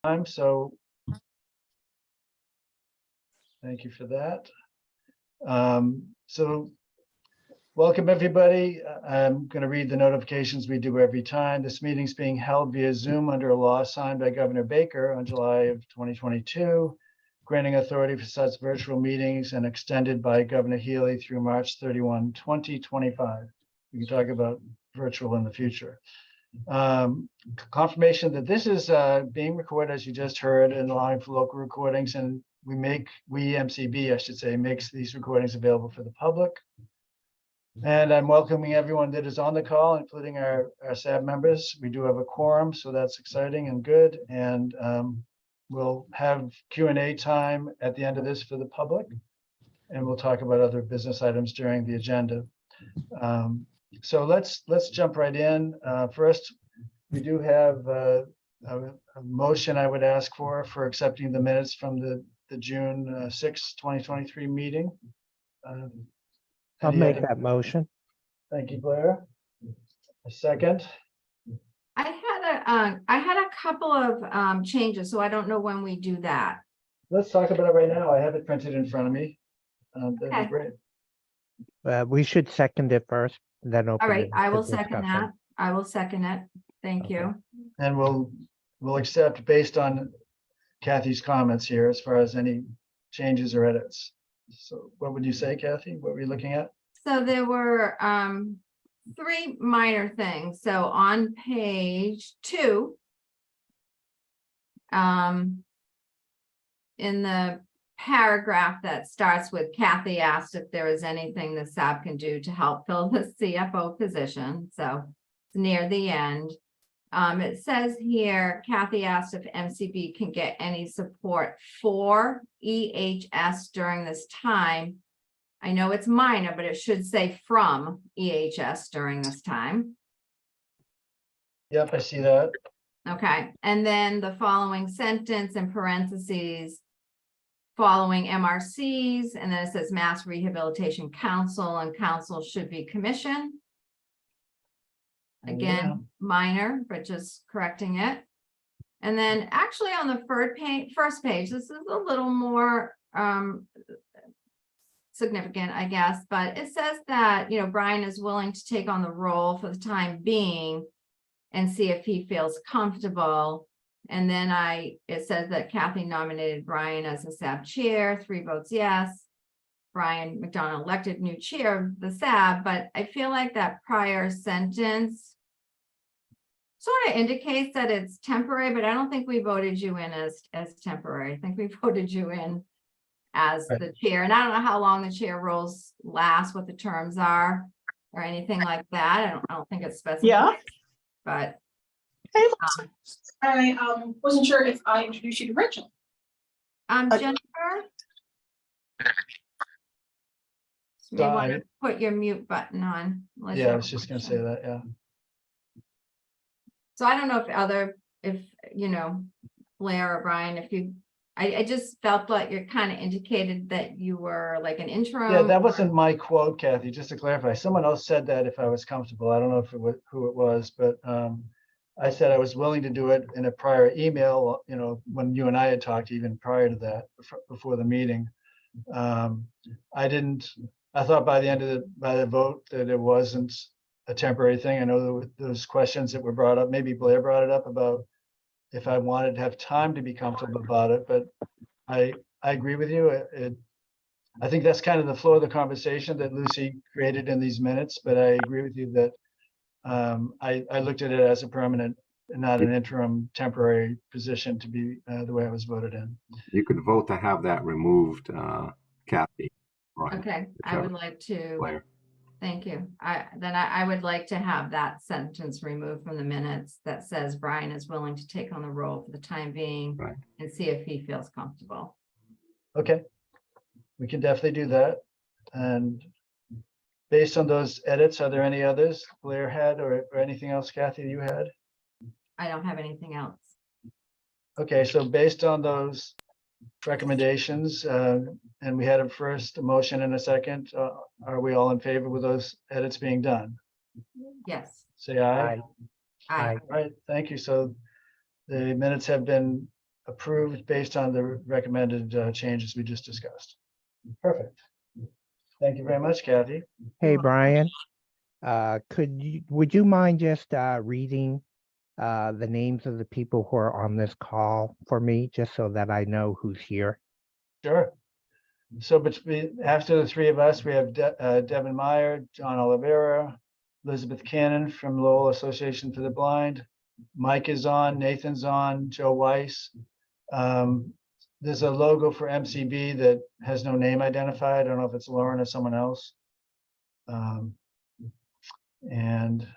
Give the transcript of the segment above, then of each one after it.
time, so thank you for that. So welcome, everybody. I'm going to read the notifications we do every time. This meeting is being held via Zoom under a law signed by Governor Baker on July of 2022, granting authority for such virtual meetings and extended by Governor Healy through March 31, 2025. We can talk about virtual in the future. Confirmation that this is being recorded, as you just heard, and allowing for local recordings, and we MCB, I should say, makes these recordings available for the public. And I'm welcoming everyone that is on the call, including our SAB members. We do have a quorum, so that's exciting and good. And we'll have Q&A time at the end of this for the public, and we'll talk about other business items during the agenda. So let's jump right in. First, we do have a motion I would ask for accepting the minutes from the June 6, 2023 meeting. I'll make that motion. Thank you, Blair. A second. I had a couple of changes, so I don't know when we do that. Let's talk about it right now. I have it printed in front of me. That'd Okay. be great. We should second it first, then open. All right, it I to will second discussion. that. I will second it. Thank Okay. you. And we'll accept based on Kathy's comments here as far as any changes or edits. So what would you say, Kathy? What were you looking at? So there were three minor things. So on page 2, in the paragraph that starts with Kathy asked if there is anything the SAB can do to help fill the CFO position. So it's near the end. It says here, Kathy asked if MCB can get any support for EHS during this time. I know it's minor, but it should say from EHS during this time. Yep, I see that. Okay, and then the following sentence in parentheses, following MRCs, and then it says Mass Rehabilitation Council, and council should be commission. Again, Yeah. minor, but just correcting it. And then actually on the first page, this is a little more significant, I guess, but it says that, Brian is willing to take on the role for the time being and see if he feels comfortable. And then it says that Kathy nominated Brian as the SAB chair, 3 votes yes. Brian McDonald elected new chair of the SAB, but I feel like that prior sentence sort of indicates that it's temporary, but I don't think we voted you in as temporary. I think we voted you in as the chair, and I don't know how long the chair roles last, what the terms are, or anything like that. I don't think it's specified. Yeah. But I wasn't sure if I introduced you to Rachel. Jennifer, you may want to Sorry. put your mute button on. unless you Yeah, I have was a just going to question. say that. Yeah. So I don't know if Blair or Brian, I just felt like you kind of indicated that you were like an interim. Yeah, that wasn't my quote, Kathy, just to clarify. Someone else said that if I was comfortable. I don't know if it was who it was, but I said I was willing to do it in a prior email, when you and I had talked even prior to that, before the meeting. I thought by the vote that it wasn't a temporary thing. I know there were those questions that were brought up. Maybe Blair brought it up about if I wanted to have time to be comfortable about it, but I agree with you. I think that's kind of the flow of the conversation that Lucy created in these minutes, but I agree with you that I looked at it as a permanent and not an interim temporary position to be the way I was voted in. You could vote to have that removed, Kathy. Right. Okay, I would like to. Blair. Thank you. I would like to have that sentence removed from the minutes that says Brian is willing to take on the role for the time being, Right. and see if he feels comfortable. Okay, we can definitely do that. And based on those edits, are there any others Blair had or anything else, Kathy, you had? I don't have anything else. Okay, so based on those recommendations, and we had a motion and a second, are we all in favor with those edits being done? Yes. Say aye. Aye. Aye. Aye. All right, thank you. So the minutes have been approved based on the recommended changes we just discussed. Perfect. Thank you very much, Kathy. Hey, Brian, would you mind just reading the names of the people who are on this call for me, just so that I know who's here? Sure. So after the three of us, we have Devin Meyer, John Oliveira, Elizabeth Cannon from Lowell Association for the Blind. Mike is on, Nathan's on, Joe Weiss. There's a logo for MCB that has no name identified. I don't know if it's Lauren or someone else. And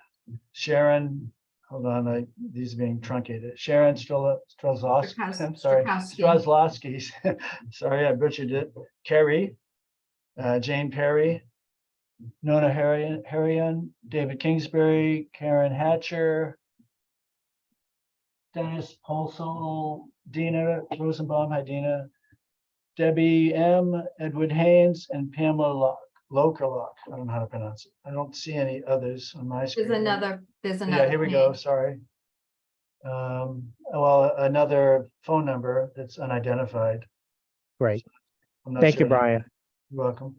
Sharon, hold on, these are being truncated. Sharon Strzelowski, I'm sorry, Strzelowski. Sorry, I butchered it. Kerry, Jane Perry, Nona Harrion, David Kingsbury, Karen Hatcher, Dennis Paulson, Dina Rosenbaum, hi Dina, Debbie M, Edward Haynes, and Pamela Lokerlock. I don't know how to pronounce it. I don't see any others on my screen. There's another. Yeah, here we go, sorry. Well, another phone number that's unidentified. Great. I'm not Thank you, sure. Brian. You're welcome.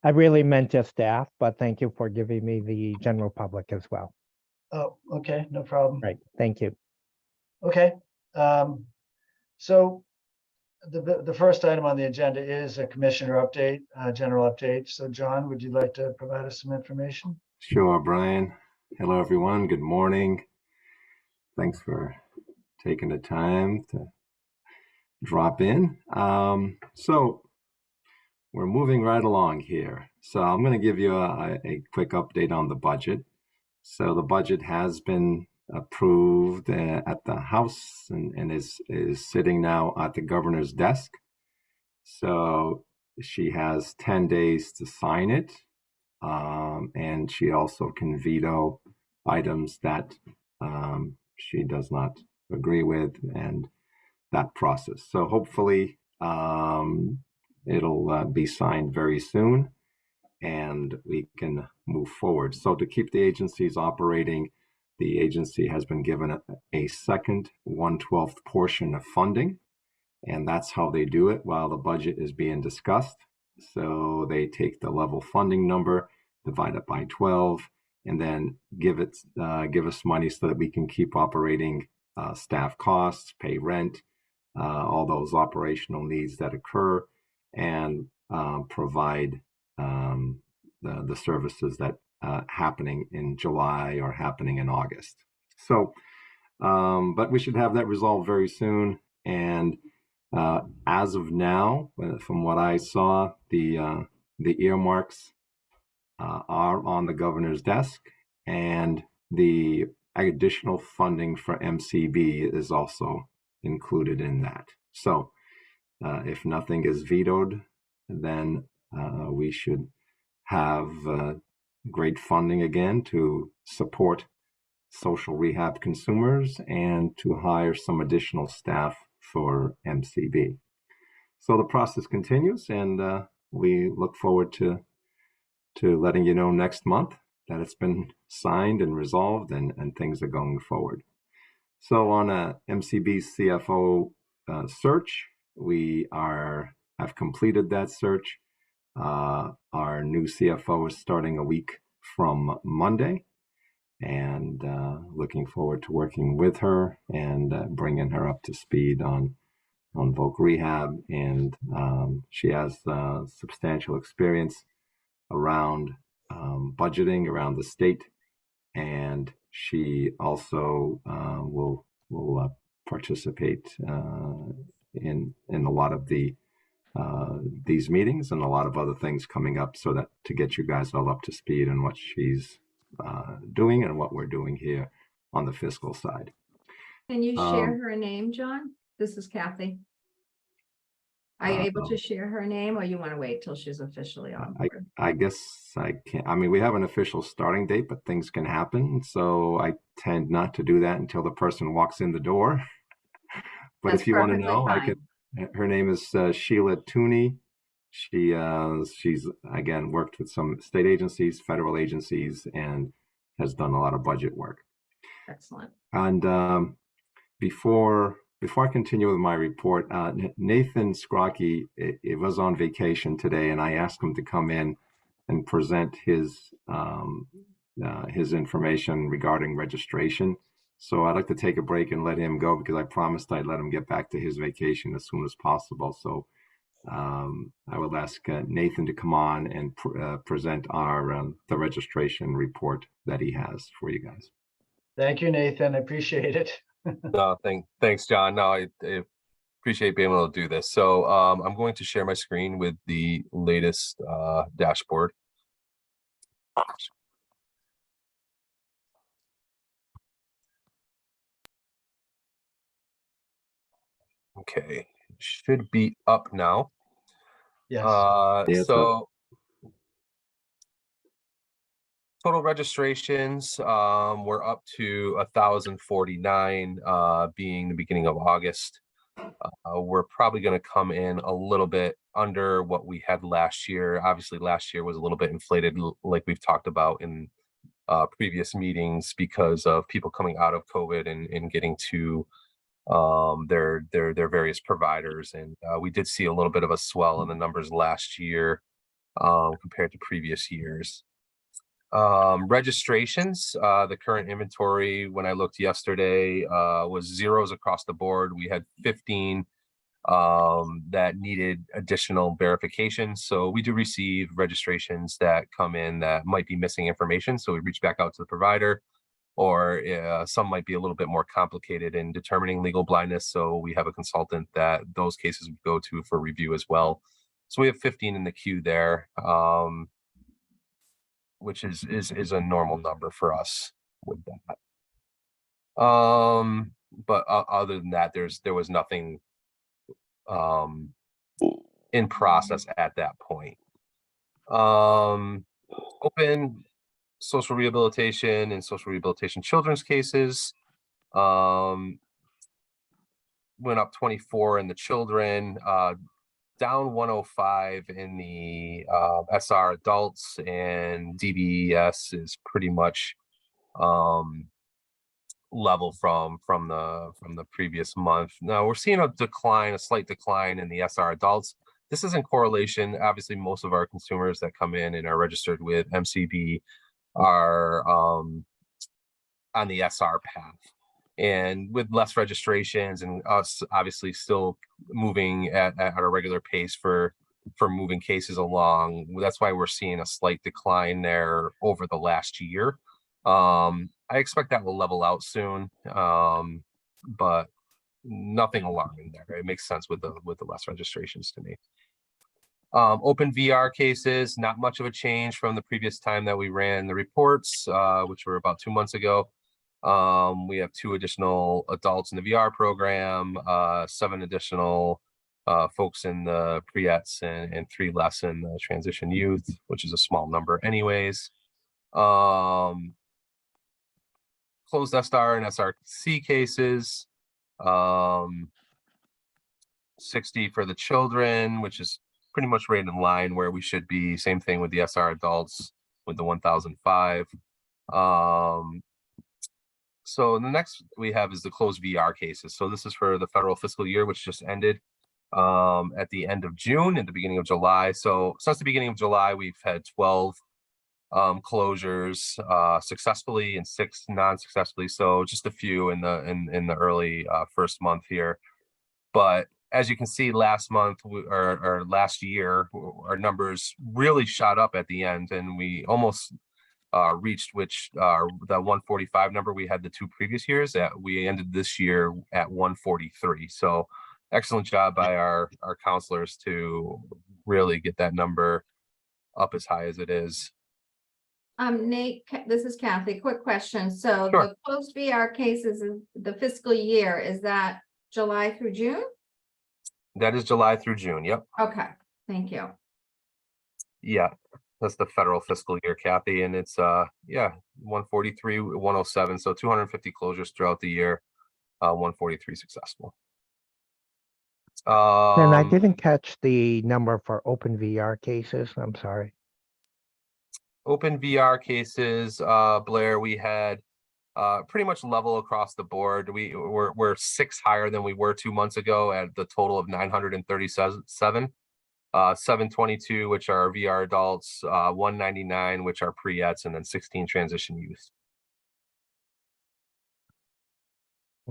I really meant just staff, but thank you for giving me the general public as well. Oh, okay, no problem. Right, thank you. Okay, so the first item on the agenda is a commissioner update, general update. So John, would you like to provide us some information? Sure, Brian. Hello, everyone. Good morning. Thanks for taking the time to drop in. So we're moving right along here. So I'm going to give you a quick update on the budget. So the budget has been approved at the House and is sitting now at the governor's desk. So she has 10 days to sign it. And she also can veto items that she does not agree with, and that process. So hopefully it'll be signed very soon and we can move forward. So to keep the agencies operating, the agency has been given a second 1/12th portion of funding, and that's how they do it while the budget is being discussed. So they take the level funding number, divide it by 12, and then give us money so that we can keep operating staff costs, pay rent, all those operational needs that occur, and provide the services that happening in July or happening in August. So, but we should have that resolved very soon. And as of now, from what I saw, the earmarks are on the governor's desk, and the additional funding for MCB is also included in that. So if nothing is vetoed, then we should have great funding again to support social rehab consumers and to hire some additional staff for MCB. So the process continues, and we look forward to letting you know next month that it's been signed and resolved and things are going forward. So on a MCB CFO search, we have completed that search. Our new CFO is starting a week from Monday, and looking forward to working with her and bringing her up to speed on Voc Rehab. And she has substantial experience around budgeting around the state, and she also will participate in a lot of these meetings and a lot of other things coming up, so that to get you guys all up to speed on what she's doing and what we're doing here on the fiscal side. Can you share her name, John? This is Kathy. Are you able to share her name, or you want to wait till she's officially on board? I guess I can't. I mean, we have an official starting date, but things can happen. So I tend not to do that until the person walks in the door. But That's if you want to perfectly know, I fine. can. Her name is Sheila Tooney. She's again worked with some state agencies, federal agencies, and has done a lot of budget work. Excellent. And before Before I continue with my report, Nathan Scrocky it was on vacation today, and I asked him to come in and present his information regarding registration. So I'd like to take a break and let him go because I promised I'd let him get back to his vacation as soon as possible. So I will ask Nathan to come on and present our the registration report that he has for you guys. Thank you, Nathan. I appreciate it. No, thanks, John. No, I appreciate being able to do this. So I'm going to share my screen with the latest dashboard. Okay, should be up now. Yes. Yes, So total registrations, we're up to 1,049, being the beginning of August. We're probably going to come in a little bit under what we had last year. Obviously, last year was a little bit inflated, like we've talked about in previous meetings, because of people coming out of COVID and getting to their various providers. And we did see a little bit of a swell in the numbers last year compared to previous years. Registrations, the current inventory when I looked yesterday was zeros across the board. We had 15 that needed additional verification. So we do receive registrations that come in that might be missing information. So we reach back out to the provider, or some might be a little bit more complicated in determining legal blindness. So we have a consultant that those cases would go to for review as well. So we have 15 in the queue there. Which is a normal number for us with that. But other than that, there was nothing in process at that point. Open social rehabilitation and social rehabilitation children's cases went up 24 in the children, down 105 in the SR adults, and DBES is pretty much level from the previous month. Now we're seeing a slight decline in the SR adults. This is in correlation. Obviously, most of our consumers that come in and are registered with MCB are on the SR path. And with less registrations and us obviously still moving at a regular pace for moving cases along, that's why we're seeing a slight decline there over the last year. I expect that will level out soon, but nothing alarming there. It makes sense with the less registrations to me. Open VR cases, not much of a change from the previous time that we ran the reports, which were about 2 months ago. We have 2 additional adults in the VR program, 7 additional folks in the pre-ETS, and 3 less in the transition youth, which is a small number anyways. Closed SR and SRC cases, 60 for the children, which is pretty much right in line where we should be. Same thing with the SR adults with the 1,005. So the next we have is the closed VR cases. So this is for the federal fiscal year, which just ended at the end of June and the beginning of July. So since the beginning of July, we've had 12 closures successfully and 6 non-successfully. So just a few in the early first month here. But as you can see, last month or last year, our numbers really shot up at the end, and we almost reached the 145 number we had the 2 previous years. That we ended this year at 143. So excellent job by our counselors to really get that number up as high as it is. Nate, this is Kathy. Quick question. So Sure. the closed VR cases in the fiscal year, is that July through June? That is July through June. Yep. Okay, thank you. Yeah. That's the federal fiscal year, Kathy. And it's 143, 107. So 250 closures throughout the year, 143 successful. And I didn't catch the number for open VR cases. I'm sorry. Open VR cases, Blair, we had pretty much level across the board. We're 6 higher than we were 2 months ago at the total of 937. 722, which are VR adults, 199, which are pre-ets, and then 16 transition youth.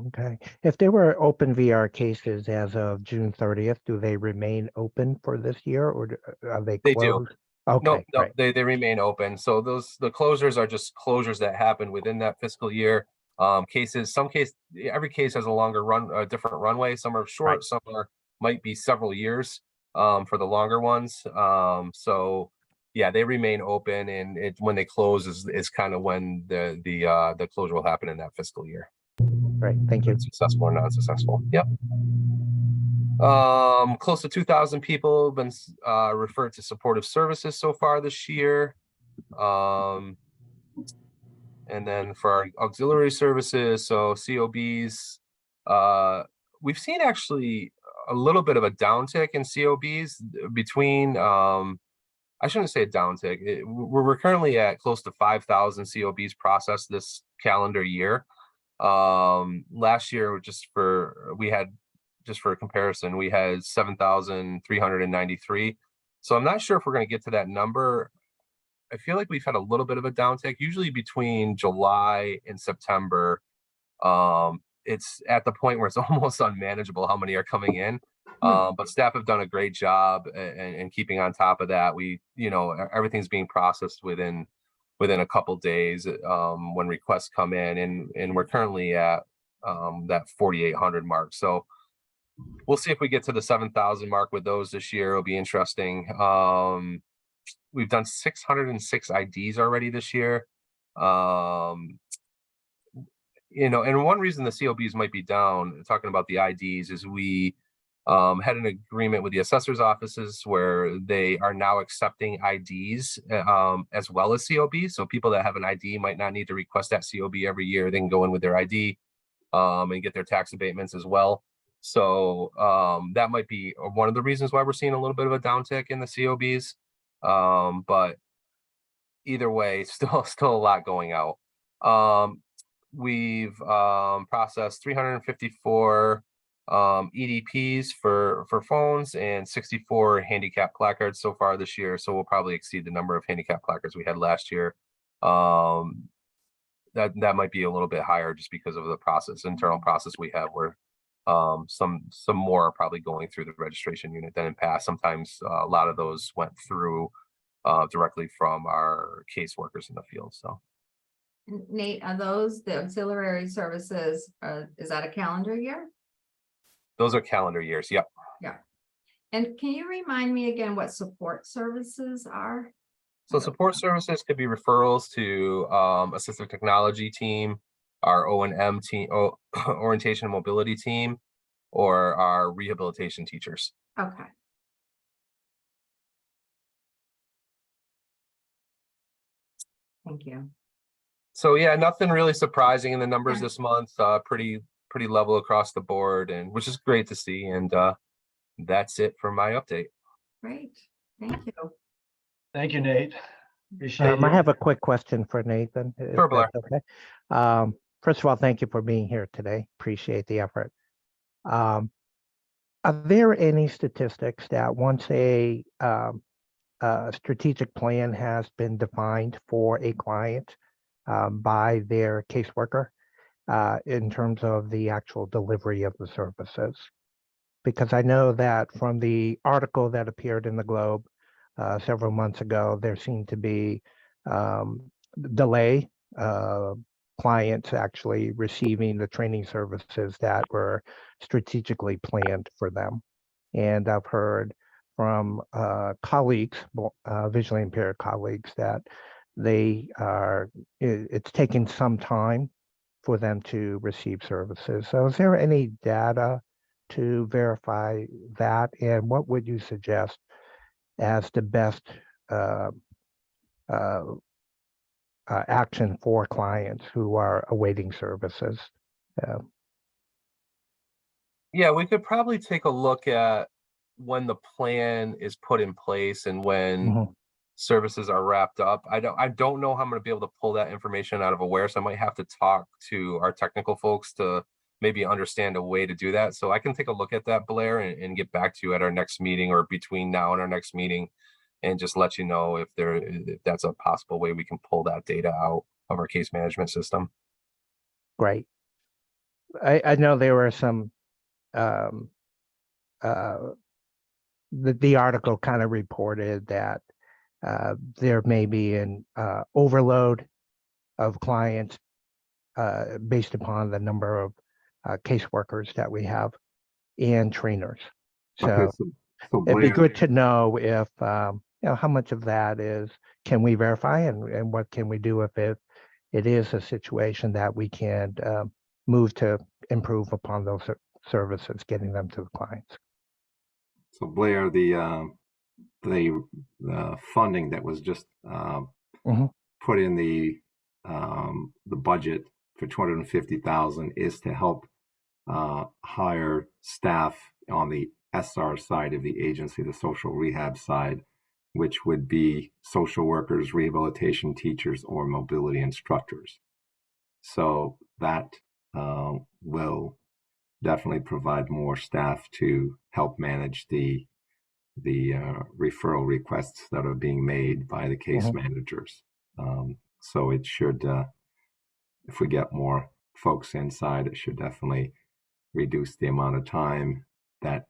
Okay. If there were open VR cases as of June 30th, do they remain open for this year, or are they They do. closed? Okay, No, great. they remain open. So the closures are just closures that happen within that fiscal year. Every case has a different runway. Some are short, Right. some might be several years for the longer ones. So yeah, they remain open, and when they close is kind of when the closure will happen in that fiscal year. Great, thank you. Successful or non-successful. Yep. Close to 2,000 people have been referred to supportive services so far this year. And then for our auxiliary services, so COBs, we've seen actually a little bit of a downtick in COBs between, I shouldn't say a downtick. We're currently at close to 5,000 COBs processed this calendar year. Last year, just for comparison, we had 7,393. So I'm not sure if we're going to get to that number. I feel like we've had a little bit of a downtick. Usually between July and September, it's at the point where it's almost unmanageable how many are coming in. But staff have done a great job in keeping on top of that. Everything's being processed within a couple days when requests come in, and we're currently at that 4,800 mark. So we'll see if we get to the 7,000 mark with those this year. It'll be interesting. We've done 606 IDs already this year. And one reason the COBs might be down, talking about the IDs, is we had an agreement with the assessor's offices where they are now accepting IDs as well as COBs. So people that have an ID might not need to request that COB every year. They can go in with their ID and get their tax abatements as well. So that might be one of the reasons why we're seeing a little bit of a downtick in the COBs. But either way, still a lot going out. We've processed 354 EDPs for phones and 64 handicap placards so far this year. So we'll probably exceed the number of handicap placards we had last year. That might be a little bit higher just because of the internal process we have, where some more are probably going through the registration unit than in past. Sometimes a lot of those went through directly from our caseworkers in the field. So Nate, are those the auxiliary services? Is that a calendar year? those are calendar years. Yep. Yeah. And can you remind me again what support services are? So support services could be referrals to assistive technology team, our O&M team, orientation and mobility team, or our rehabilitation teachers. Okay. Thank you. So yeah, nothing really surprising in the numbers this month. Pretty level across the board, and which is great to see. And that's it for my update. Great. Thank you. Thank you, Nate. Appreciate I you. have a quick question for Nathan. If Sure, Blair. that's okay. First of all, thank you for being here today. Appreciate the effort. Are there any statistics that once a strategic plan has been defined for a client by their caseworker in terms of the actual delivery of the services? Because I know that from the article that appeared in the Globe several months ago, there seemed to be delay, clients actually receiving the training services that were strategically planned for them. And I've heard from colleagues, visually impaired colleagues, that it's taken some time for them to receive services. So is there any data to verify that? And what would you suggest as the best action for clients who are awaiting services? Yeah, we could probably take a look at when the plan is put in place and when services are wrapped up. I don't know how I'm going to be able to pull that information out of Aware, so I might have to talk to our technical folks to maybe understand a way to do that. So I can take a look at that, Blair, and get back to you at our next meeting or between now and our next meeting, and just let you know if that's a possible way we can pull that data out of our case management system. Great. I know there were some, the article kind of reported that there may be an overload of clients based upon the number of caseworkers that we have and trainers. So Okay, so it'd be Blair, good to know if, how much of that is, can we verify, and what can we do if it is a situation that we can move to improve upon those services, getting them to the clients. so Blair, the funding that was just put in the budget for $250,000 is to help hire staff on the SR side of the agency, the social rehab side, which would be social workers, rehabilitation teachers, or mobility instructors. So that will definitely provide more staff to help manage the referral requests that are being made by the case managers. So it should, if we get more folks inside, it should definitely reduce the amount of time that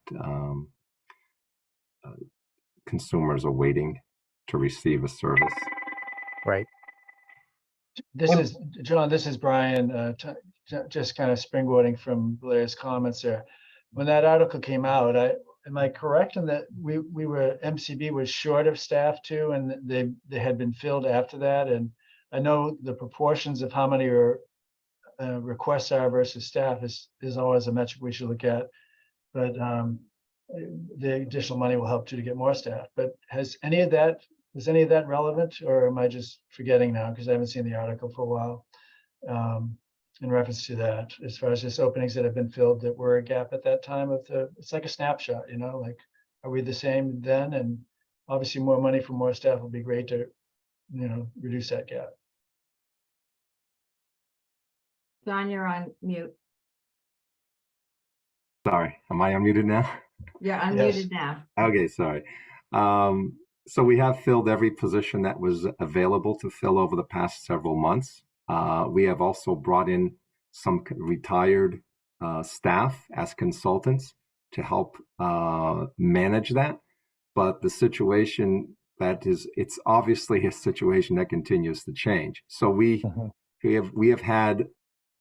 consumers are waiting to receive a service. Right. This is, John, this is Brian, just kind of springboarding from Blair's comments there. When that article came out, am I correct in that MCB was short of staff too, and they had been filled after that? And I know the proportions of how many requests are versus staff is always a metric we should look at. But the additional money will help too to get more staff. But is any of that relevant, or am I just forgetting now because I haven't seen the article for a while in reference to that, as far as just openings that have been filled that were a gap at that time it's like a snapshot, like, are we the same then? And obviously more money for more staff will be great to, reduce that gap. John, you're on mute. Sorry, am I unmuted now? You're unmuted now. Okay, sorry. So we have filled every position that was available to fill over the past several months. We have also brought in some retired staff as consultants to help manage that. But the situation it's obviously a situation that continues to change. So we have had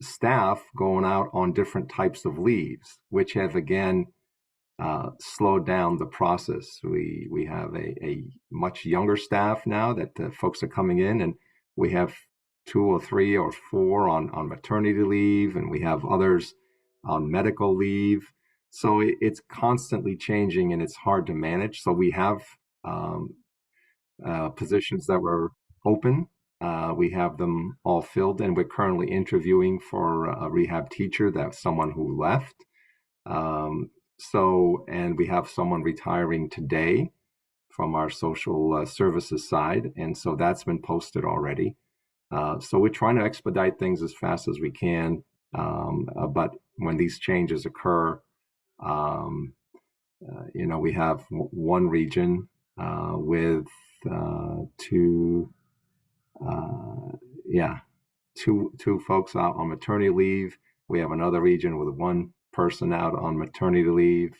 staff going out on different types of leaves, which have again slowed down the process. We have a much younger staff now that folks are coming in, and we have 2 or 3 or 4 on maternity leave, and we have others on medical leave. So it's constantly changing, and it's hard to manage. So we have positions that were open. We have them all filled, and we're currently interviewing for a rehab teacher. That's someone who left. And we have someone retiring today from our social services side. And so that's been posted already. So we're trying to expedite things as fast as we can. But when these changes occur, we have one region with two folks out on maternity leave. We have another region with one person out on maternity leave.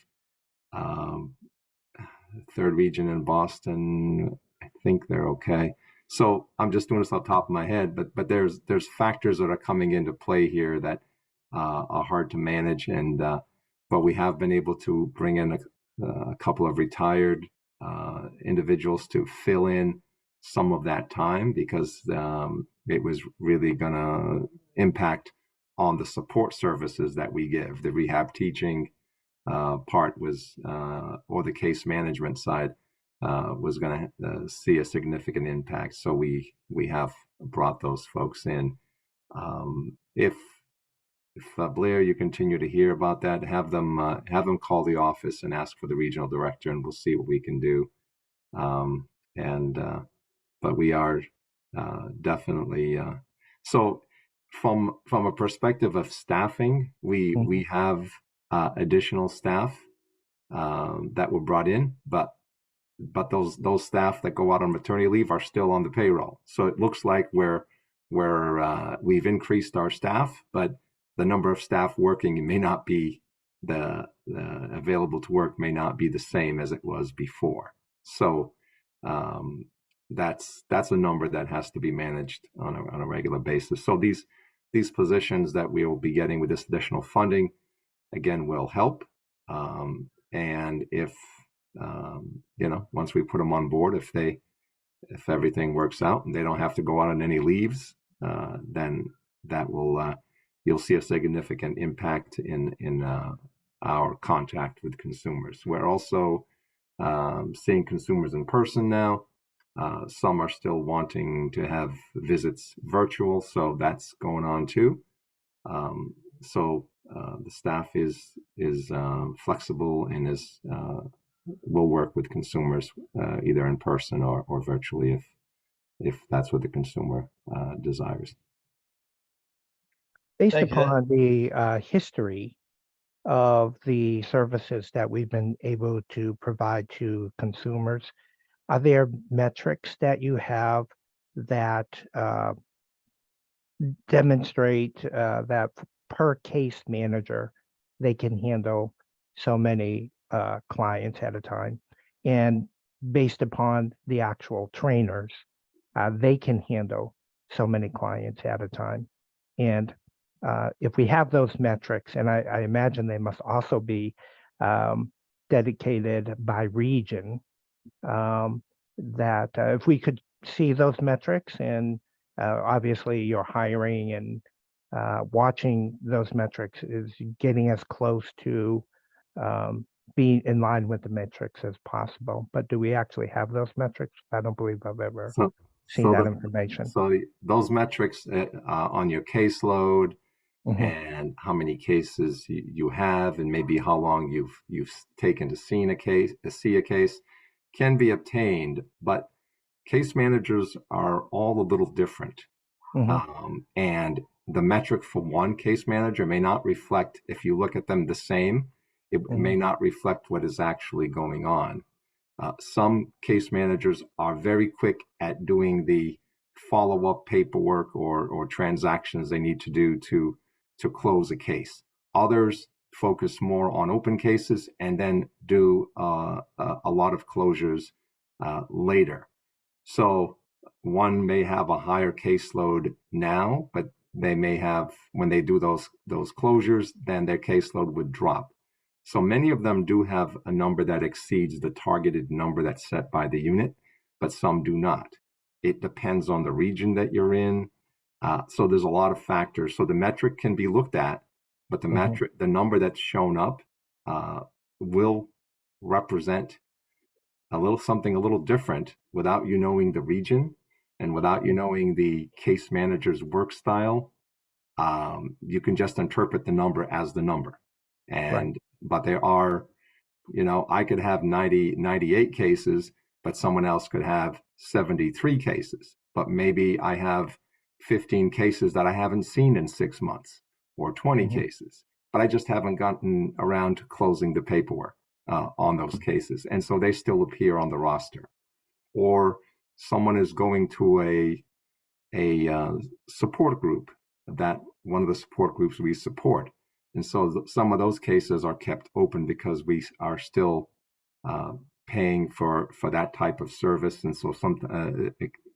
Third region in Boston, I think they're okay. So I'm just doing this off the top of my head, but there's factors that are coming into play here that are hard to manage, and but we have been able to bring in a couple of retired individuals to fill in some of that time, because it was really going to impact on the support services that we give. The rehab teaching part was, or the case management side, was going to see a significant impact. So we have brought those folks in. If Blair, you continue to hear about that, have them call the office and ask for the regional director, and we'll see what we can do. but we are definitely so from a perspective of staffing, we have additional staff that were brought in, but those staff that go out on maternity leave are still on the payroll. So it looks like we've increased our staff, but the number of staff working may not be the available to work may not be the same as it was before. So that's a number that has to be managed on a regular basis. So these positions that we will be getting with this additional funding, again, will help. And if once we put them on board, if everything works out and they don't have to go out on any leaves, then that will you'll see a significant impact in our contact with consumers. We're also seeing consumers in person now. Some are still wanting to have visits virtual, so that's going on too. So the staff is flexible and will work with consumers either in person or virtually if that's what the consumer desires. Based Thank you. upon the history of the services that we've been able to provide to consumers, are there metrics that you have that demonstrate that per case manager, they can handle so many clients at a time? And based upon the actual trainers, they can handle so many clients at a time. And if we have those metrics, and I imagine they must also be dedicated by region, that if we could see those metrics, and obviously your hiring and watching those metrics is getting as close to being in line with the metrics as possible. But do we actually have those metrics? I don't believe I've ever seen that information. So those metrics on your caseload, Mhm. and how many cases you have, and maybe how long you've taken to see a case, can be obtained. But case managers are all a little different, and the metric for one case manager may not reflect. If you look at them the same, it may not reflect what is actually going on. Some case managers are very quick at doing the follow-up paperwork or transactions they need to do to close a case. Others focus more on open cases and then do a lot of closures later. So one may have a higher caseload now, but they may have, when they do those closures, then their caseload would drop. So many of them do have a number that exceeds the targeted number that's set by the unit, but some do not. It depends on the region that you're in. So there's a lot of factors. So the metric can be looked at, but the number that's shown up will represent something a little different without you knowing the region and without you knowing the case manager's work style. You can just interpret the number as the number. But there are, I could have 98 cases, but someone else could have 73 cases. But maybe I have 15 cases that I haven't seen in 6 months, or 20 cases, but I just haven't gotten around to closing the paperwork on those cases. And so they still appear on the roster. Or someone is going to a support group, that one of the support groups we support. And so some of those cases are kept open because we are still paying for that type of service. And so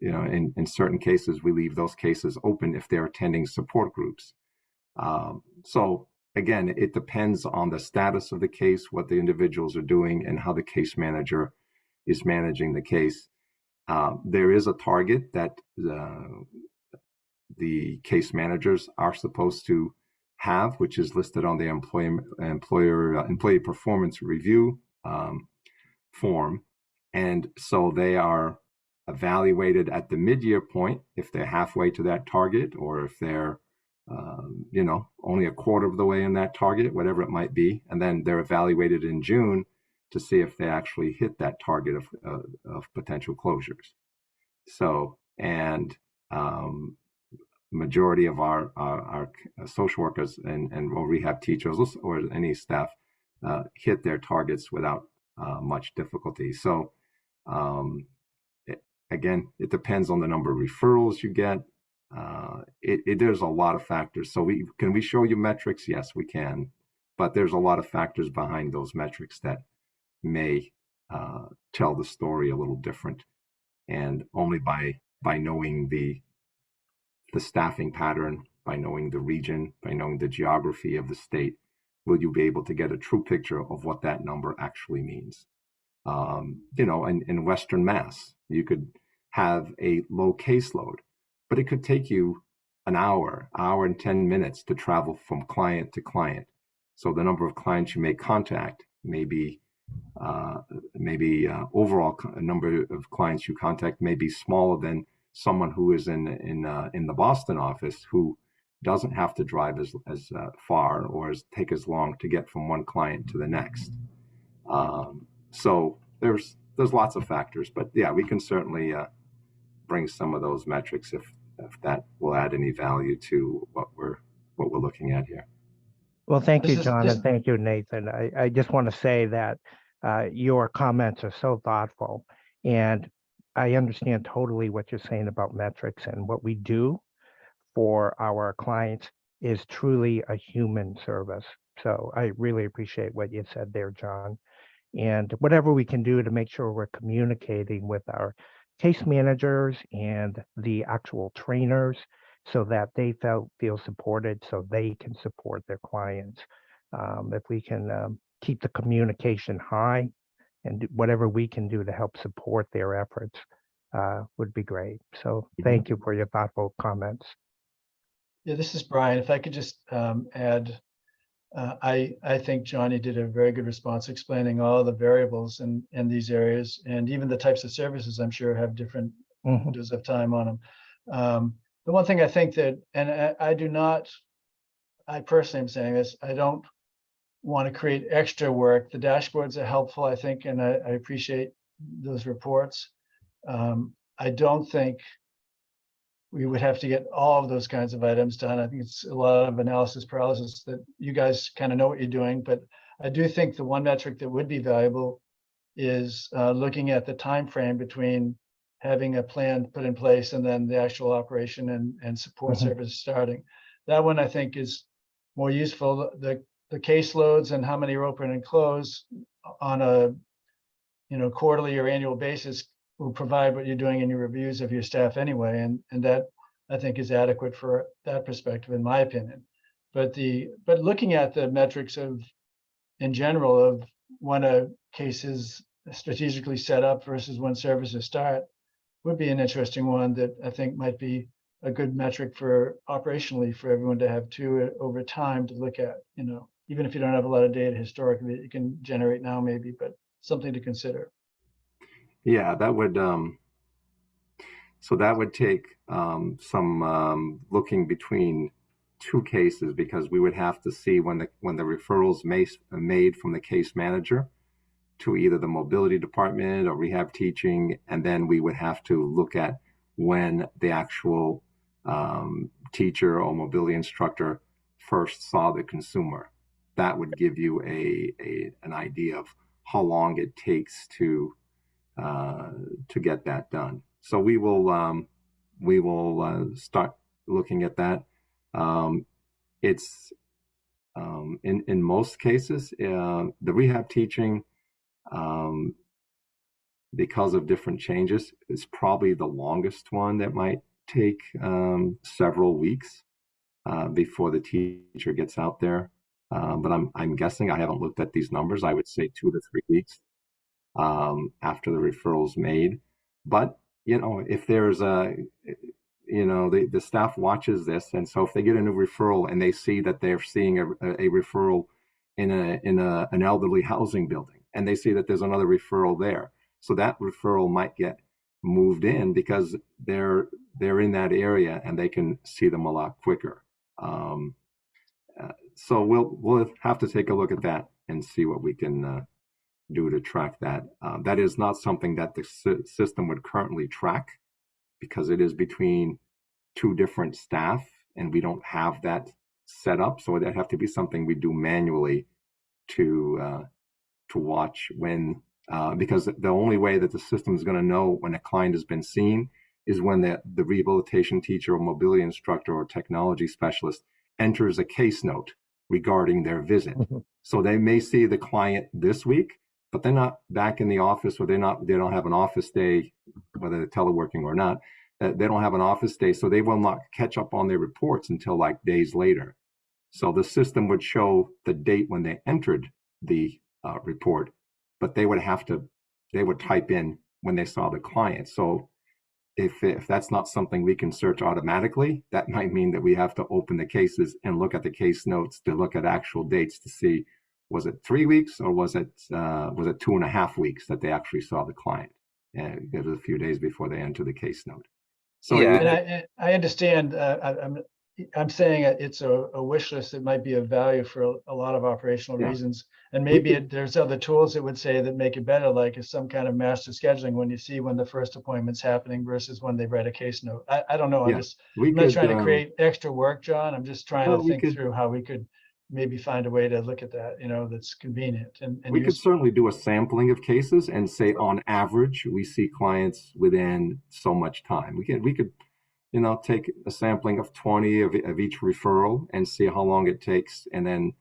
in certain cases, we leave those cases open if they're attending support groups. So again, it depends on the status of the case, what the individuals are doing, and how the case manager is managing the case. There is a target that the case managers are supposed to have, which is listed on the employee performance review form. And so they are evaluated at the mid-year point if they're halfway to that target, or if they're only a quarter of the way in that target, whatever it might be. And then they're evaluated in June to see if they actually hit that target of potential closures. So, and majority of our social workers and or rehab teachers or any staff hit their targets without much difficulty. So, again, it depends on the number of referrals you get. There's a lot of factors. So can we show you metrics? Yes, we can. But there's a lot of factors behind those metrics that may tell the story a little different. And only by knowing the staffing pattern, by knowing the region, by knowing the geography of the state, will you be able to get a true picture of what that number actually means. In Western Mass, you could have a low caseload, but it could take you an hour and 10 minutes to travel from client to client. So the number of clients you may contact may be overall number of clients you contact may be smaller than someone who is in the Boston office, who doesn't have to drive as far or take as long to get from one client to the next. So there's lots of factors, but yeah, we can certainly bring some of those metrics if that will add any value to what we're looking at here. Well, thank you, This is John, just- and thank you, Nathan. I just want to say that your comments are so thoughtful, and I understand totally what you're saying about metrics, and what we do for our clients is truly a human service. So I really appreciate what you said there, John. And whatever we can do to make sure we're communicating with our case managers and the actual trainers so that they feel supported, so they can support their clients. If we can keep the communication high, and whatever we can do to help support their efforts would be great. So thank you for your thoughtful comments. Yeah, this is Brian. If I could just add, I think Johnny did a very good response explaining all the variables in these areas, and even the types of services I'm sure have different windows of time on them. The one thing I think that, and I personally am saying this, I don't want to create extra work. The dashboards are helpful, I think, and I appreciate those reports. I don't think we would have to get all of those kinds of items done. I think it's a lot of analysis paralysis that you guys kind of know what you're doing, but I do think the one metric that would be valuable is looking at the time frame between having a plan put in place and then the actual operation and support service starting. That one I think is more useful. The caseloads and how many are open and closed on a quarterly or annual basis will provide what you're doing in your reviews of your staff anyway, and that I think is adequate for that perspective, in my opinion. But looking at the metrics in general of when a case is strategically set up versus when services start would be an interesting one that I think might be a good metric for operationally for everyone to have too over time to look at. Even if you don't have a lot of data historically that you can generate now, maybe, but something to consider. Yeah, that would take some looking between two cases, because we would have to see when the referrals made from the case manager to either the mobility department or rehab teaching, and then we would have to look at when the actual teacher or mobility instructor first saw the consumer. That would give you an idea of how long it takes to get that done. So we will start looking at that. It's in most cases the rehab teaching, because of different changes, is probably the longest one that might take several weeks before the teacher gets out there. But I'm guessing, I haven't looked at these numbers. I would say 2 to 3 weeks after the referral's made. But if there's the staff watches this, and so if they get a new referral and they see that they're seeing a referral in an elderly housing building, and they see that there's another referral there, so that referral might get moved in because they're in that area and they can see them a lot quicker. So we'll have to take a look at that and see what we can do to track that. That is not something that the system would currently track. because it is between two different staff and we don't have that set up. So that'd have to be something we do manually to watch when, because the only way that the system is going to know when a client has been seen is when the rehabilitation teacher or mobility instructor or technology specialist enters a case note regarding their visit. So they may see the client this week, but they're not back in the office, or they don't have an office day, whether they're teleworking or not. They don't have an office day, so they will not catch up on their reports until like days later. So the system would show the date when they entered the report, but they would type in when they saw the client. So if that's not something we can search automatically, that might mean that we have to open the cases and look at the case notes to look at actual dates to see, was it 3 weeks or was it 2.5 weeks that they actually saw the client? And it was a few days before they enter the case note. So Yeah. And I understand, I'm saying it's a wish list that might be of value for a lot of operational Yeah. reasons. And maybe there's other tools that would say that make it better, like some kind of master scheduling when you see when the first appointment's happening versus when they write a case note. I don't know. Yeah, I'm not trying to create extra work, John. I'm just trying to think through how we could maybe find a way to look at that, that's convenient and we could useful. certainly do a sampling of cases and say on average we see clients within so much time. We could take a sampling of 20 of each referral and see how long it takes, and then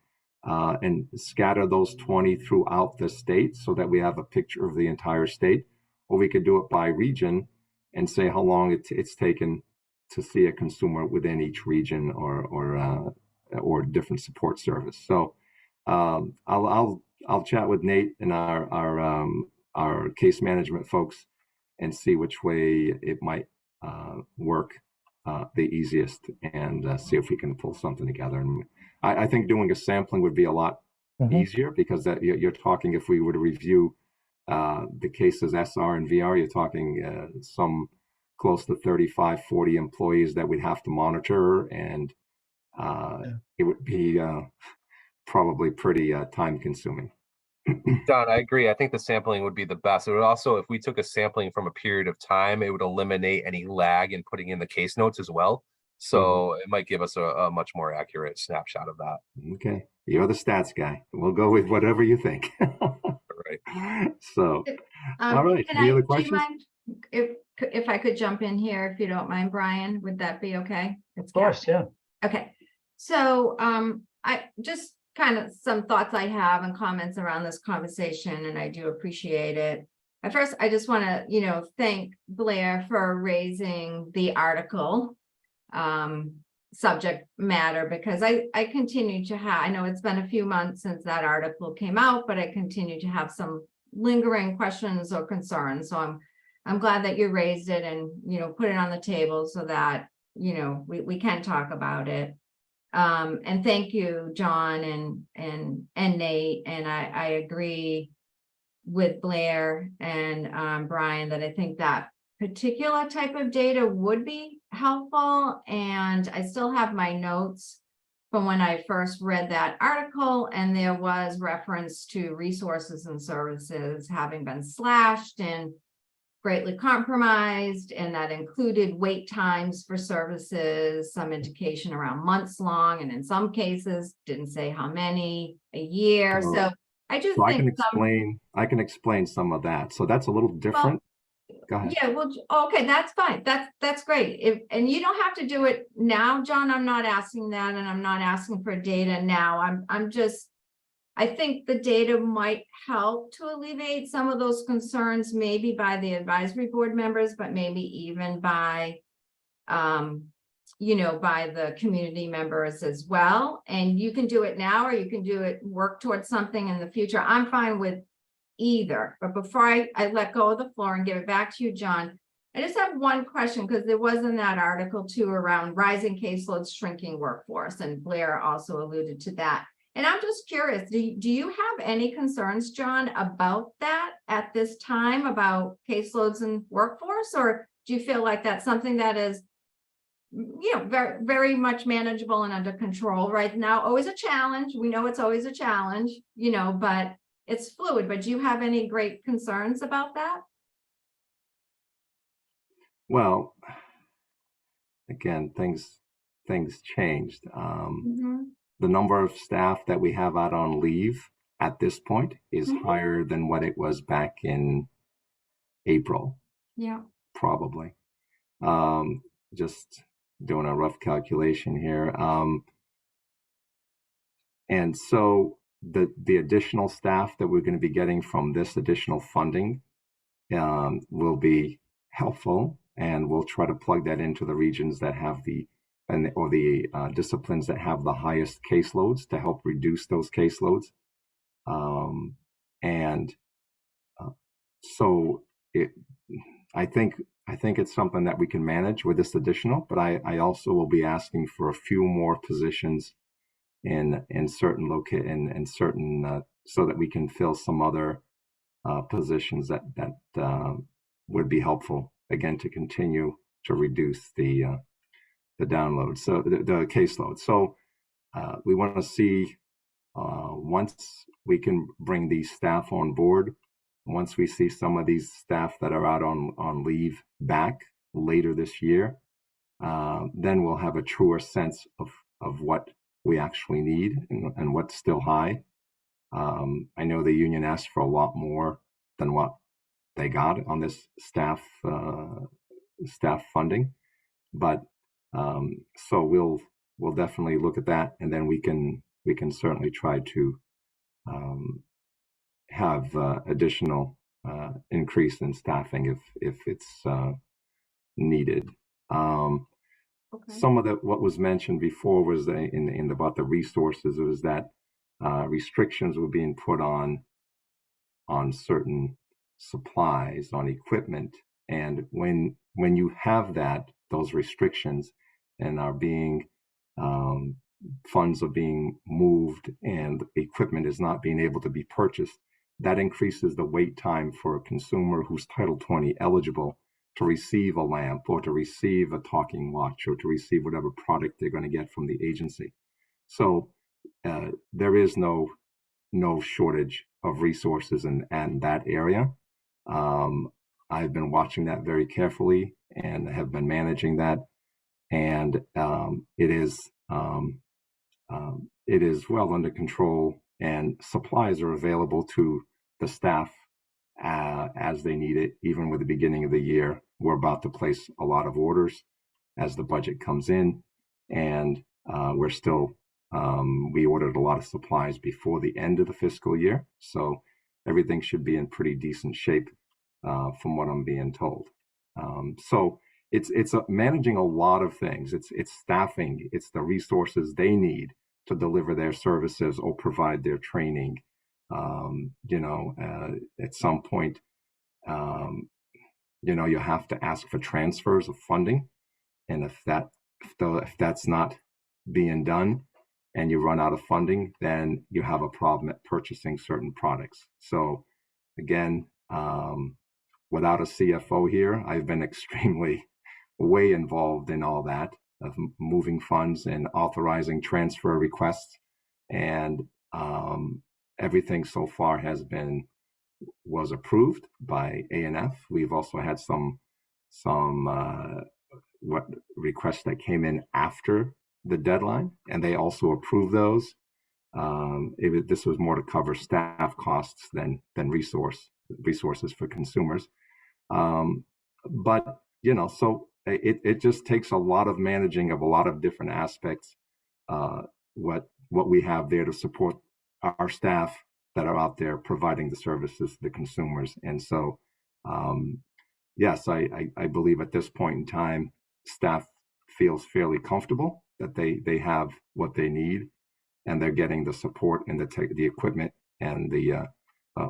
and scatter those 20 throughout the state so that we have a picture of the entire state. Or we could do it by region and say how long it's taken to see a consumer within each region or different support service. So I'll chat with Nate and our case management folks and see which way it might work the easiest, and see if we can pull something together. And I think doing a sampling would be a lot easier, because that you're talking, if we were to review the cases SR and VR, you're talking some close to 35, 40 employees that we'd have to monitor, and it would be probably pretty time consuming. John, I agree. I think the sampling would be the best. It would also, if we took a sampling from a period of time, it would eliminate any lag in putting in the case notes as well. So it might give us a much more accurate snapshot of that. Okay, you're the stats guy. We'll go with whatever you think. Right. So, all right. Any other questions? Do you mind if I could jump in here, if you don't mind, Brian? Would that be okay? Of course, yeah. Okay, so I just kind of some thoughts I have and comments around this conversation, and I do appreciate it. At first, I just want to, thank Blair for raising the article subject matter, because I continue to have, I know it's been a few months since that article came out, but I continue to have some lingering questions or concerns. So I'm glad that you raised it and, put it on the table so that, we can talk about it. And thank you, John and Nate. And I agree with Blair and Brian that I think that particular type of data would be helpful. And I still have my notes from when I first read that article, and there was reference to resources and services having been slashed and greatly compromised, and that included wait times for services, some indication around months long, and in some cases didn't say how many, a year. So I do think I can explain some of that. So that's a little different. Go ahead. Yeah, well, okay, that's fine. That's great. And you don't have to do it now, John. I'm not asking that, and I'm not asking for data now. I think the data might help to alleviate some of those concerns, maybe by the advisory board members, but maybe even by, by the community members as well. And you can do it now, or you can work towards something in the future. I'm fine with either. But before I let go of the floor and give it back to you, John, I just have one question, because there was in that article too around rising caseloads, shrinking workforce, and Blair also alluded to that. And I'm just curious, do you have any concerns, John, about that at this time, about caseloads and workforce? Or do you feel like that's something that is, very, very much manageable and under control right now? Always a challenge. We know it's always a challenge, but it's fluid. But do you have any great concerns about that? Well, again, things changed. Mhm. The number of staff that we have out on leave at this point is Mhm. higher than what it was back in April, Yeah. probably. Um, just doing a rough calculation here. And so the additional staff that we're going to be getting from this additional funding will be helpful, and we'll try to plug that into the regions that have the disciplines that have the highest caseloads to help reduce those caseloads. And so it, I think it's something that we can manage with this additional, but I also will be asking for a few more positions in certain so that we can fill some other positions that would be helpful again to continue to reduce the download, so the caseload. So we want to see once we can bring these staff on board, once we see some of these staff that are out on leave back later this year, then we'll have a truer sense of what we actually need and what's still high. I know the union asked for a lot more than what they got on this staff funding, but so we'll definitely look at that, and then we can certainly try to have additional increase in staffing if it's needed. Okay. Some of what was mentioned before was in about the resources. It was that restrictions were being put on certain supplies, on equipment, and when you have those restrictions and are being funds are being moved and equipment is not being able to be purchased, that increases the wait time for a consumer who's Title 20 eligible to receive a lamp or to receive a talking watch or to receive whatever product they're going to get from the agency. So there is no shortage of resources in that area. I've been watching that very carefully and have been managing that, and it is well under control, and supplies are available to the staff as they need it. Even with the beginning of the year, we're about to place a lot of orders as the budget comes in, and we're still we ordered a lot of supplies before the end of the fiscal year, so everything should be in pretty decent shape from what I'm being told. So it's managing a lot of things. It's staffing, it's the resources they need to deliver their services or provide their training. At some point, you have to ask for transfers of funding, and if that's not being done and you run out of funding, then you have a problem at purchasing certain products. So again, without a CFO here, I've been extremely way involved in all that of moving funds and authorizing transfer requests, and everything so far was approved by A&F. We've also had some what requests that came in after the deadline, and they also approved those. This was more to cover staff costs than resources for consumers. But so it just takes a lot of managing of a lot of different aspects. What we have there to support our staff that are out there providing the services to the consumers, and so yes, I believe at this point in time, staff feels fairly comfortable that they have what they need, and they're getting the support and the equipment and the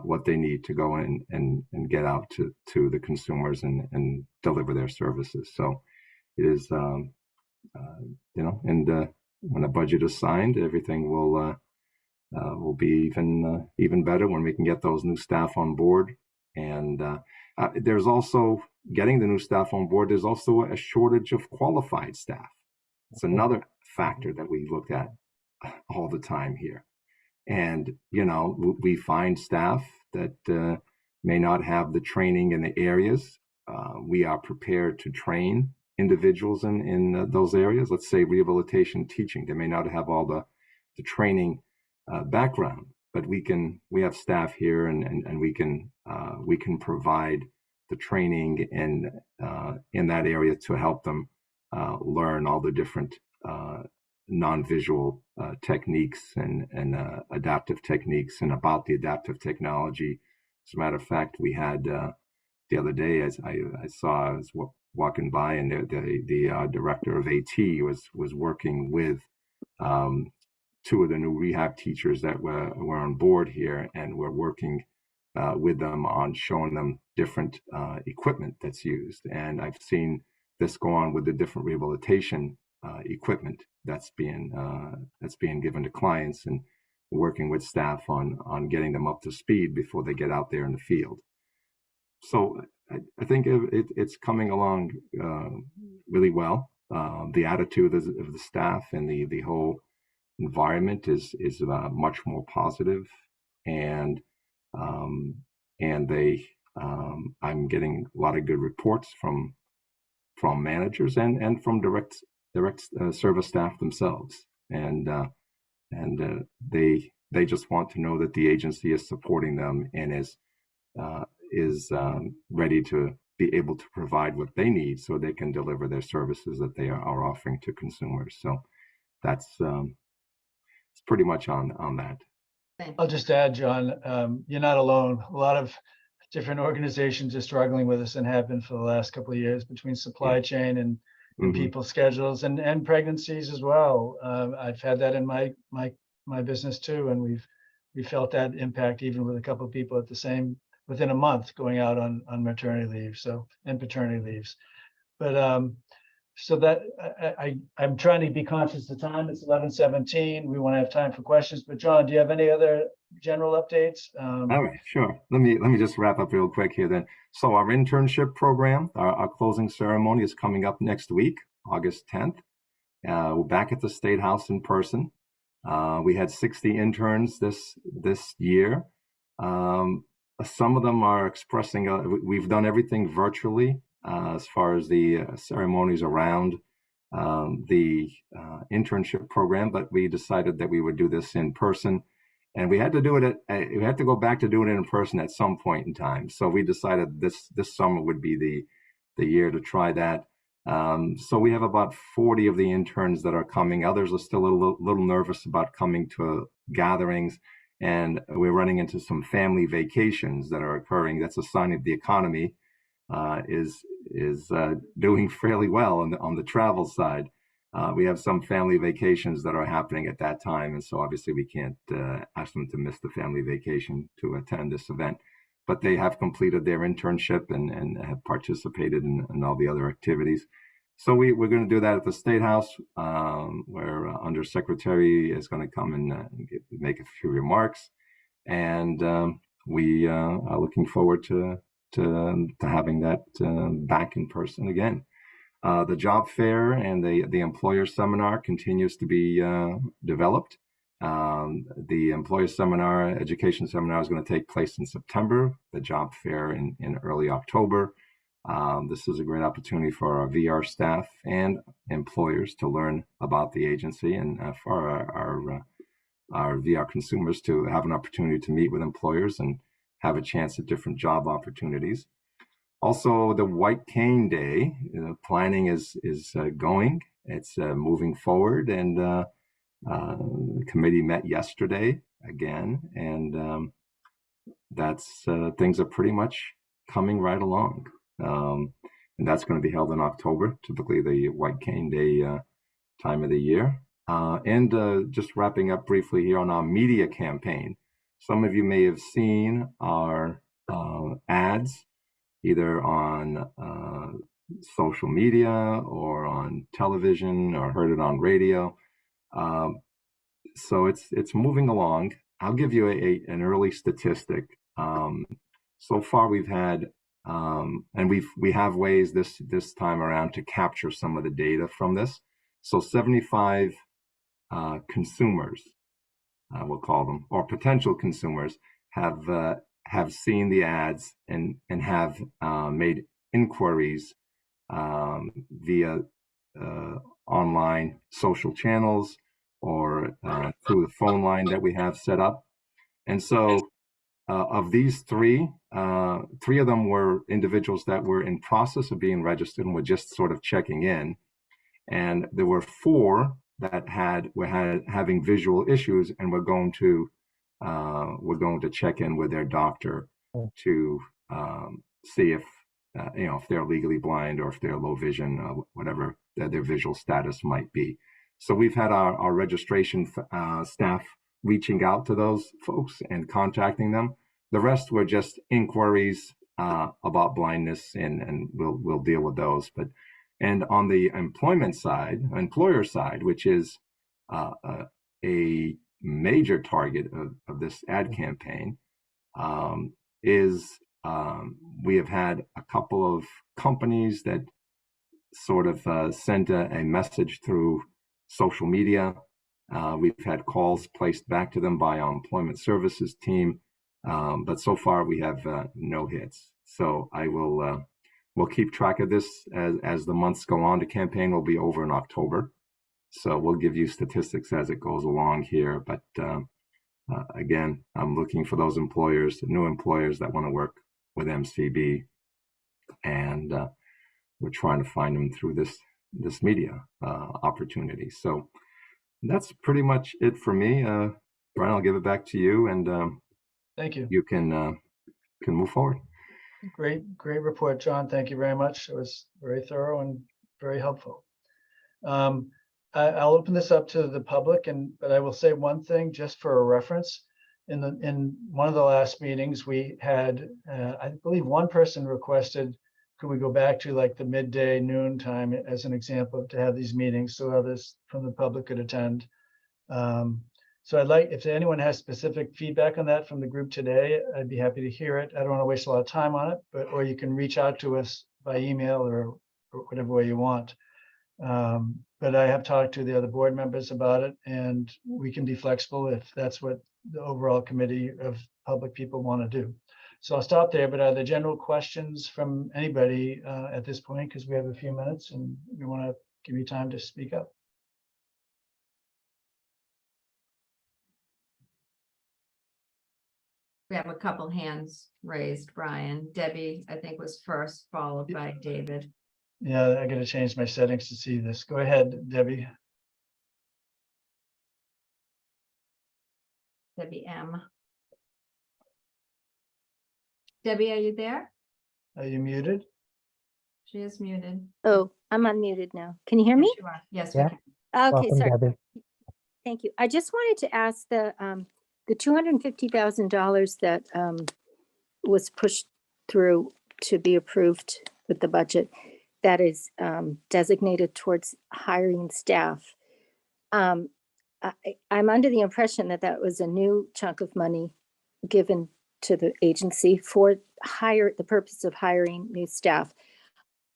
what they need to go in and get out to the consumers and deliver their services. So it is, and when a budget is signed, everything will be even better when we can get those new staff on board. And there's also getting the new staff on board. There's also a shortage of qualified staff. It's another factor that we look at all the time here. And, we find staff that may not have the training in the areas we are prepared to train individuals in those areas. Let's say rehabilitation teaching. They may not have all the training background, but we have staff here, and we can provide the training in that area to help them learn all the different non-visual techniques and adaptive techniques, and about the adaptive technology. As a matter of fact, we had the other day, as I was walking by, and the director of AT was working with two of the new rehab teachers that were on board here, and we're working with them on showing them different equipment that's used. And I've seen this go on with the different rehabilitation equipment that's being given to clients, and working with staff on getting them up to speed before they get out there in the field. So I think it's coming along really well. The attitude of the staff and the whole environment is much more positive, and I'm getting a lot of good reports from managers and from direct service staff themselves, and they just want to know that the agency is supporting them and is ready to be able to provide what they need so they can deliver their services that they are offering to consumers. So that's it's pretty much on that. I'll just add, John, you're not alone. A lot of different organizations are struggling with this and have been for the last couple of years, between supply chain and people's schedules and pregnancies as well. I've had that in my business too, and we felt that impact even with a couple of people within a month going out on maternity leave, and paternity leaves. But so that I'm trying to be conscious of time. It's 11:17. We want to have time for questions. But John, do you have any other general updates? All right, sure. Let me just wrap up real quick here then. So our internship program, our closing ceremony is coming up next week, August 10th. We're back at the State House in person. We had 60 interns this year. Some of them are expressing, we've done everything virtually as far as the ceremonies around the internship program, but we decided that we would do this in person, and we had to do it we had to go back to doing it in person at some point in time. So we decided this summer would be the year to try that. So we have about 40 of the interns that are coming. Others are still a little nervous about coming to gatherings, and we're running into some family vacations that are occurring. That's a sign of the economy is doing fairly well on the travel side. We have some family vacations that are happening at that time, and so obviously we can't ask them to miss the family vacation to attend this event. But they have completed their internship and have participated in all the other activities. So we're going to do that at the State House, where Undersecretary is going to come and make a few remarks, and we are looking forward to having that back in person again. The job fair and the employer seminar continues to be developed. The employer seminar, education seminar, is going to take place in September. The job fair in early October. This is a great opportunity for our VR staff and employers to learn about the agency, and for our VR consumers to have an opportunity to meet with employers and have a chance at different job opportunities. Also, the White Cane Day planning is going. It's moving forward, and the committee met yesterday again, and that's things are pretty much coming right along. And that's going to be held in October, typically the White Cane Day time of the year. And just wrapping up briefly here on our media campaign. Some of you may have seen our ads either on social media or on television, or heard it on radio. So it's moving along. I'll give you an early statistic. So far we've had, and we have ways this time around to capture some of the data from this. So 75 consumers, we'll call them, or potential consumers, have seen the ads and have made inquiries via online social channels or through the phone line that we have set up. And so of these three, three of them were individuals that were in process of being registered and were just sort of checking in. And there were four that were having visual issues, and we're going to check in with their doctor to see if if they're legally blind or if they're low vision, whatever their visual status might be. So we've had our registration staff reaching out to those folks and contacting them. The rest were just inquiries about blindness, and we'll deal with those. And on the employer side, which is a major target of this ad campaign, we have had a couple of companies that sort of sent a message through social media. We've had calls placed back to them by our employment services team, but so far we have no hits. So we'll keep track of this as the months go on. The campaign will be over in October, so we'll give you statistics as it goes along here. But again, I'm looking for those new employers that want to work with MCB, and we're trying to find them through this media opportunity. So that's pretty much it for me. Brian, I'll give it back to you, and Thank you. You can move forward. Great report, John. Thank you very much. It was very thorough and very helpful. I'll open this up to the public, but I will say one thing just for a reference. In one of the last meetings, we had, I believe, one person requested, could we go back to like the midday noon time as an example to have these meetings so others from the public could attend. So I'd like, if anyone has specific feedback on that from the group today, I'd be happy to hear it. I don't want to waste a lot of time on it, or you can reach out to us by email or whatever way you want. But I have talked to the other board members about it, and we can be flexible if that's what the overall committee of public people want to do. So I'll stop there, but are there general questions from anybody at this point? Because we have a few minutes and we want to give you time to speak up. We have a couple hands raised, Brian. Debbie, I think, was first, followed by David. Yeah, I got to change my settings to see this. Go ahead, Debbie. Debbie M. Debbie, are you there? Are you muted? She is muted. Oh, I'm unmuted now. Can you hear me? Yes, you are. Yes, we Yeah. can. Okay, Welcome, sorry. Debbie. Thank you. I just wanted to ask the $250,000 that was pushed through to be approved with the budget that is designated towards hiring staff. I'm under the impression that that was a new chunk of money given to the agency for the purpose of hiring new staff.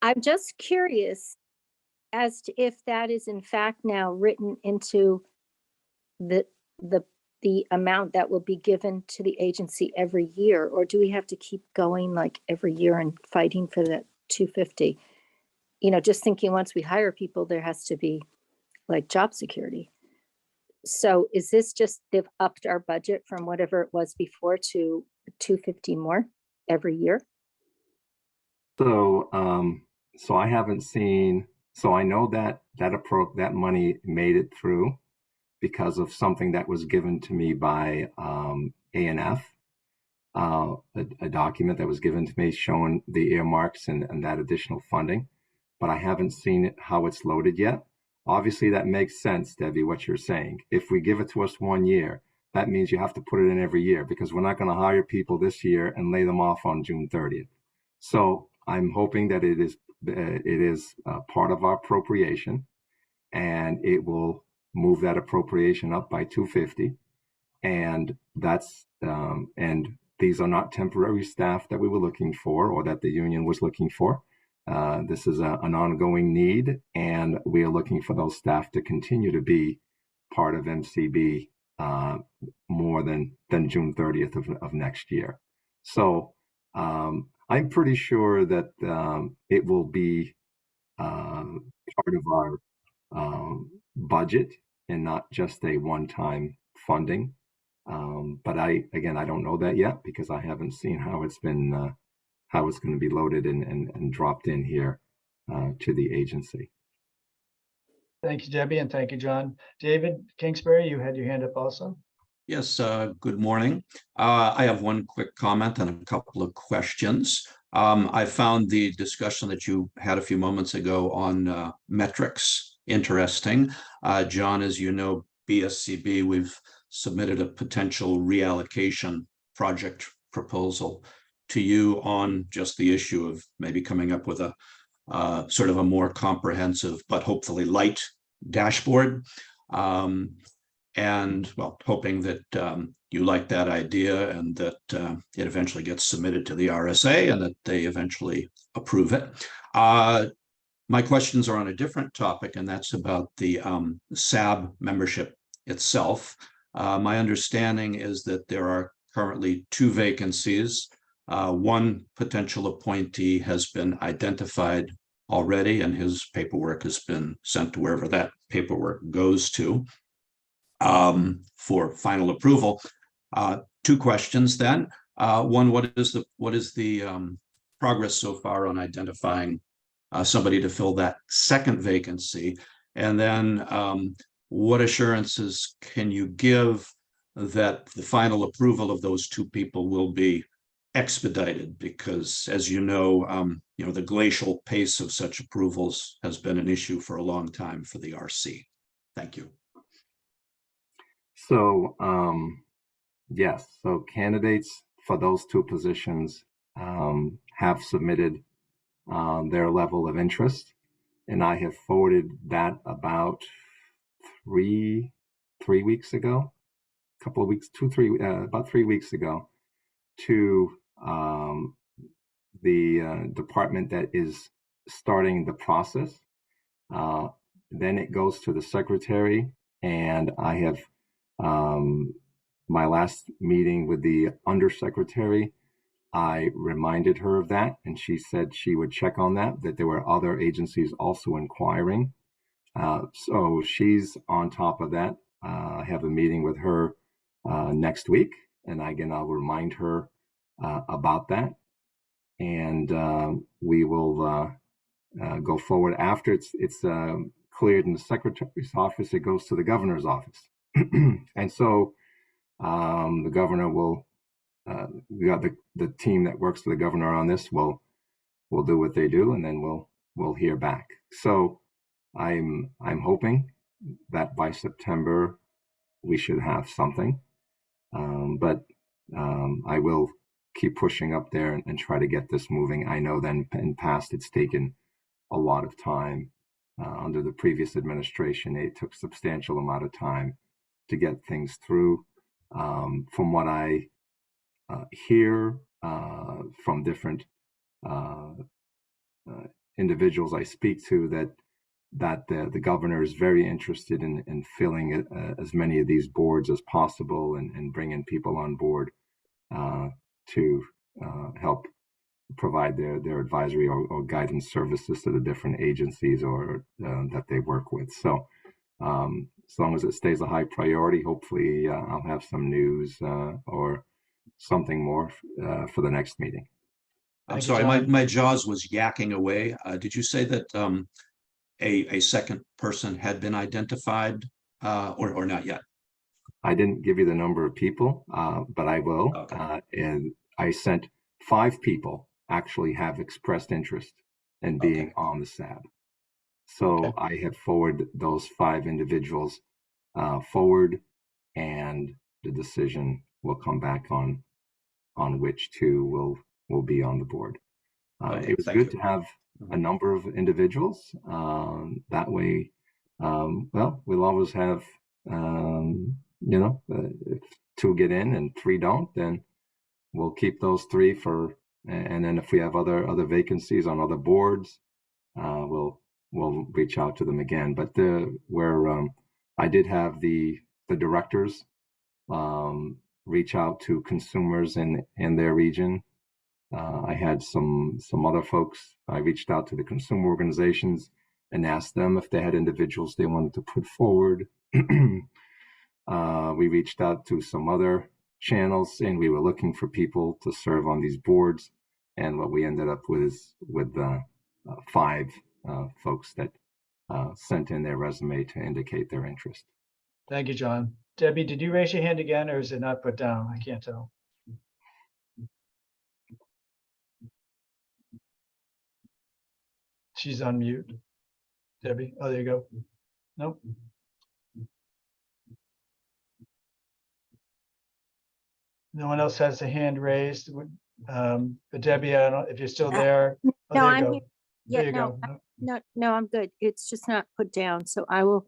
I'm just curious as to if that is in fact now written into the amount that will be given to the agency every year, or do we have to keep going like every year and fighting for that 250? Just thinking once we hire people, there has to be like job security. So is this just they've upped our budget from whatever it was before to 250 more every year? So I haven't seen. So I know that that money made it through because of something that was given to me by A&F, a document that was given to me showing the earmarks and that additional funding, but I haven't seen how it's loaded yet. Obviously, that makes sense, Debbie, what you're saying. If we give it to us 1 year, that means you have to put it in every year because we're not going to hire people this year and lay them off on June 30th. So I'm hoping that it is part of our appropriation, and it will move that appropriation up by 250. And that's and these are not temporary staff that we were looking for or that the union was looking for. This is an ongoing need, and we are looking for those staff to continue to be part of MCB more than June 30th of next year. So I'm pretty sure that it will be part of our budget and not just a one-time funding. But I don't know that yet because I haven't seen how it's been how it's going to be loaded and dropped in here to the agency. Thank you, Debbie, and thank you, John. David Kingsbury, you had your hand up also. Yes, good morning. I have one quick comment and a couple of questions. I found the discussion that you had a few moments ago on metrics interesting. John, as you know, BSCB, we've submitted a potential reallocation project proposal to you on just the issue of maybe coming up with a sort of a more comprehensive, but hopefully light dashboard. And well, hoping that you like that idea and that it eventually gets submitted to the RSA and that they eventually approve it. My questions are on a different topic, and that's about the SAB membership itself. My understanding is that there are currently 2 vacancies. One potential appointee has been identified already, and his paperwork has been sent to wherever that paperwork goes to for final approval. 2 questions then. One, what is the progress so far on identifying somebody to fill that second vacancy? And then what assurances can you give that the final approval of those 2 people will be expedited? Because as you know, the glacial pace of such approvals has been an issue for a long time for the RC. Thank you. So yes, so candidates for those 2 positions have submitted their level of interest, and I have forwarded that about three weeks ago, couple of weeks, about 3 weeks ago, to the department that is starting the process. Then it goes to the secretary, and I have my last meeting with the undersecretary, I reminded her of that, and she said she would check on that there were other agencies also inquiring. So she's on top of that. I have a meeting with her next week, and again, I'll remind her about that. And we will go forward. After it's cleared in the secretary's office, it goes to the governor's office. And so the governor will, we got the team that works for the governor on this will do what they do, and then we'll hear back. So I'm hoping that by September we should have something, but I will keep pushing up there and try to get this moving. I know then in past it's taken a lot of time. Under the previous administration, it took substantial amount of time to get things through. From what I hear from different individuals I speak to, that the governor is very interested in filling as many of these boards as possible and bringing people on board to help provide their advisory or guidance services to the different agencies or that they work with. So as long as it stays a high priority, hopefully I'll have some news or something more for the next meeting. I'm Thank you, sorry, John. my jaws was yakking away. Did you say that a second person had been identified or not yet? I didn't give you the number of people, but I will. Okay. And I sent 5 people actually have expressed interest in being on the SAB. So Okay. I have forwarded those 5 individuals forward, and the decision will come back on which 2 will be on the board. Okay, It was thank good you. to have a number of individuals. That way, well, we'll always have, if 2 get in and 3 don't, then we'll keep those 3 for, and then if we have other vacancies on other boards, we'll reach out to them again. But I did have the directors reach out to consumers in their region I had some other folks. I reached out to the consumer organizations and asked them if they had individuals they wanted to put forward. We reached out to some other channels saying we were looking for people to serve on these boards. And what we ended up with is with 5 folks that sent in their resume to indicate their interest. Thank you, John. Debbie, did you raise your hand again, or is it not put down? I can't tell. She's on mute. Debbie, oh, there you go. Nope. No one else has a hand raised. But Debbie, I don't know if you're still there. Oh, No, there you I'm go. here. There Yeah, you no, go. no, I'm good. It's just not put down, so I don't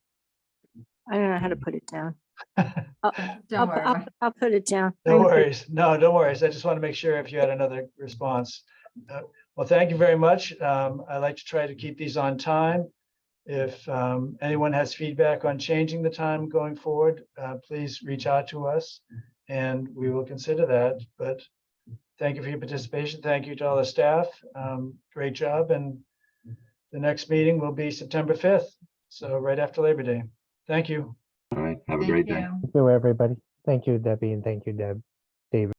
know how to put it down. Don't worry about it. I'll put it down. No I'm good. worries. No, don't worry. I just want to make sure if you had another response. Well, thank you very much. I like to try to keep these on time. If anyone has feedback on changing the time going forward, please reach out to us and we will consider that. But thank you for your participation. Thank you to all the staff. Great job. And the next meeting will be September 5th. So right after Labor Day. Thank you. All right. Have a Thank great day. you. Thank you, everybody. Thank you, Debbie, and thank you, Deb. David.